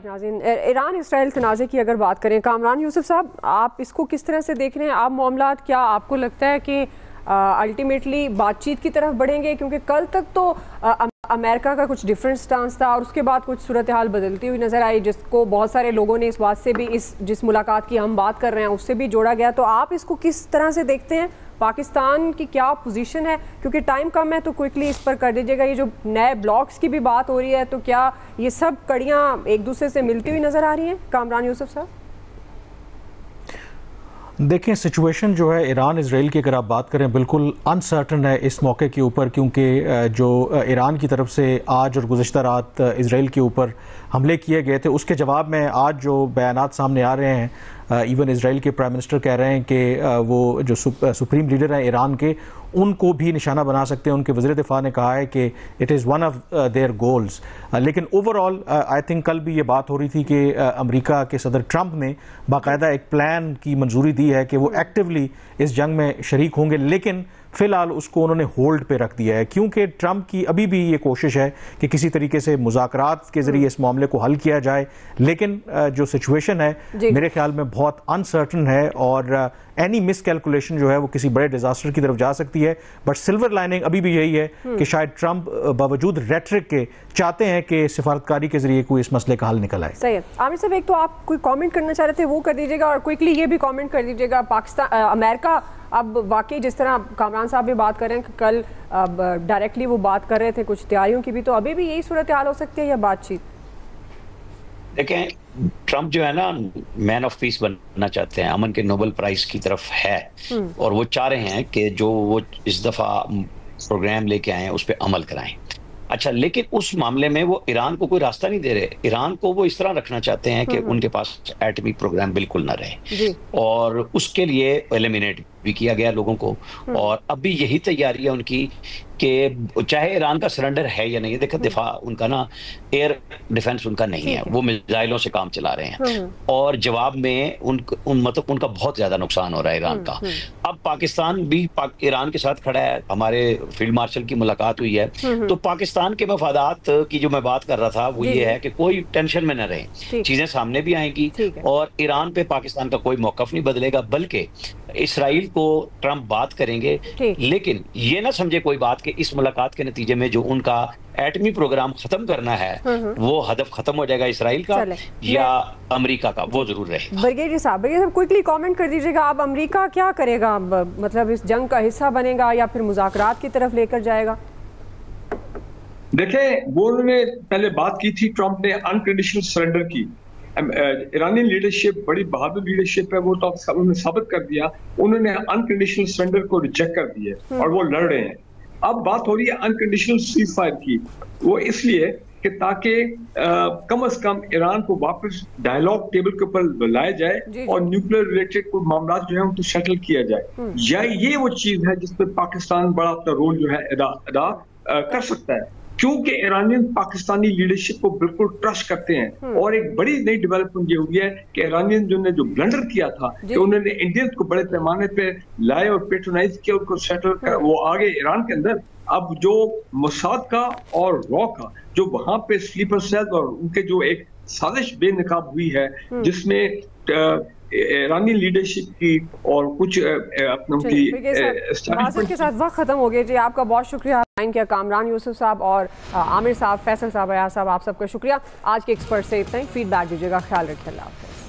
नाज़रीन, Iran Israel तनाज़े की अगर बात करें, कामरान यूसुफ साहब, आप इसको किस तरह से देख रहे हैं? आप मामलात क्या आपको लगता है कि अल्टीमेटली बातचीत की तरफ बढ़ेंगे? क्योंकि कल तक तो अमेरिका का कुछ डिफरेंट स्टांस था और उसके बाद कुछ सूरत हाल बदलती हुई नज़र आई, जिसको बहुत सारे लोगों ने इस बात से भी, इस जिस मुलाकात की हम बात कर रहे हैं उससे भी जोड़ा गया। तो आप इसको किस तरह से देखते हैं? पाकिस्तान की क्या पोजीशन है? क्योंकि टाइम कम है तो क्विकली इस पर कर दीजिएगा। ये जो नए ब्लॉक्स की भी बात हो रही है, तो क्या ये सब कड़ियाँ एक दूसरे से मिलती हुई नज़र आ रही हैं? कामरान यूसुफ साहब, देखें, सिचुएशन जो है ईरान इसराइल की अगर आप बात करें, बिल्कुल अनसर्टन है इस मौके के ऊपर, क्योंकि जो ईरान की तरफ से आज और गुज़श्ता रात इसराइल के ऊपर हमले किए गए थे, उसके जवाब में आज जो बयानात सामने आ रहे हैं, इवन इसराइल के प्राइम मिनिस्टर कह रहे हैं कि वो जो सुप्रीम लीडर हैं ईरान के, उनको भी निशाना बना सकते हैं। उनके वज़ीर दिफा ने कहा है कि it is one of their goals. लेकिन ओवरऑल आई थिंक कल भी ये बात हो रही थी कि अमेरिका के सदर ट्रंप ने बाकायदा एक प्लान की मंजूरी दी है कि वो एक्टिवली इस जंग में शरीक होंगे, लेकिन फ़िलहाल उसको उन्होंने होल्ड पे रख दिया है, क्योंकि ट्रंप की अभी भी ये कोशिश है कि किसी तरीके से मुज़ाकरात के ज़रिए इस मामले को हल किया जाए। लेकिन जो सिचुएशन है मेरे ख्याल में बहुत अनसर्टन है और एनी मिस कैलकुलेशन जो है वो किसी बड़े डिजास्टर की तरफ जा सकती है। बट सिल्वर लाइनिंग अभी भी यही है कि शायद ट्रंप बावजूद रेटरिक के चाहते हैं कि सिफारतकारी के जरिए कोई इस मसले का हल निकल आए। सही है। आमिर साहब, एक तो आप कोई कमेंट करना चाह रहे थे, वो कर दीजिएगा, और क्विकली ये भी कमेंट कर दीजिएगा। पाकिस्तान अमेरिका अब वाकई जिस तरह कामरान साहब भी बात कर रहे हैं कि कल डायरेक्टली वो बात कर रहे थे कुछ तैयारियों की भी, तो अभी भी यही सूरत हाल हो सकती है या बातचीत? देखें, ट्रंप जो है ना, मैन ऑफ पीस बनना चाहते हैं, अमन के नोबेल प्राइज की तरफ है, और वो चाह रहे हैं कि जो वो इस दफा प्रोग्राम लेके आए हैं उस पर अमल कराएं। अच्छा, लेकिन उस मामले में वो ईरान को कोई रास्ता नहीं दे रहे। ईरान को वो इस तरह रखना चाहते हैं कि उनके पास एटमी प्रोग्राम बिल्कुल ना रहे, और उसके लिए एलिमिनेट भी किया गया लोगों को। और अभी यही तैयारी है उनकी कि चाहे ईरान का सरेंडर है या नहीं, देखो दिफा उनका ना, एयर डिफेंस उनका नहीं है, वो मिसाइलों से काम चला रहे हैं, और जवाब में मतलब उनका बहुत ज्यादा नुकसान हो रहा है ईरान का। अब पाकिस्तान भी ईरान के साथ खड़ा है, हमारे फील्ड मार्शल की मुलाकात हुई है, तो पाकिस्तान के मफादात की जो मैं बात कर रहा था वो ये है कि कोई टेंशन में न रहे, चीजें सामने भी आएंगी, और ईरान पे पाकिस्तान का कोई मौकफ नहीं बदलेगा, बल्कि इसराइल को ट्रंप बात करेंगे। लेकिन ये ना समझे कोई बात कि इस मुलाकात के नतीजे में जो उनका एटमी प्रोग्राम खत्म करना है वो हदफ खत्म हो जाएगा इसराइल का या अमेरिका का, वो जरूर रहे। ब्रिगेडियर साहब क्विकली कमेंट कर दीजिएगा, अब अमेरिका क्या करेगा? मतलब इस जंग का हिस्सा बनेगा या फिर मुज़ाकरात की तरफ लेकर जाएगा? देखें, वो उन्होंने पहले बात की थी, ट्रंप ने अनकंडीशनल सरेंडर की। ईरानी लीडरशिप बड़ी बहादुर लीडरशिप है, वो तो उन्होंने साबित कर दिया। उन्होंने अनकंडीशनल सरेंडर को रिजेक्ट कर दिया और वो लड़ रहे हैं। अब बात हो रही है अनकंडीशनल सीज फायर की, वो इसलिए कि ताकि कम से कम ईरान को वापस डायलॉग टेबल के ऊपर लाया जाए और न्यूक्लियर रिलेटेड कोई मामला जो है उनको सेटल किया जाए। या ये वो चीज है जिसपे पाकिस्तान बड़ा अपना रोल जो है अदा कर सकता है, क्योंकि ईरानियन पाकिस्तानी लीडरशिप को बिल्कुल ट्रस्ट करते हैं। और एक बड़ी नई डेवलपमेंट ये हुई है कि ईरानियन जो ब्लंडर किया था कि उन्होंने इंडियंस को बड़े पैमाने पे लाए और पेट्रोनाइज किया, उनको सेटल कर वो आगे ईरान के अंदर। अब जो मोसाद का और रॉ का जो वहां पे स्लीपर सेल्स और उनके जो एक साजिश बेनकाब हुई है, जिसमें ईरानी लीडरशिप की और कुछ अपनों की के साथ वक्त खत्म हो गया जी। आपका बहुत शुक्रिया किया कामरान यूसुफ साहब और आमिर साहब, फैसल साहब, अयाज साहब, आप सबका शुक्रिया। आज के एक्सपर्ट से इतना ही, फीडबैक दीजिएगा। ख्याल रखिए, अल्लाह हाफ़िज़।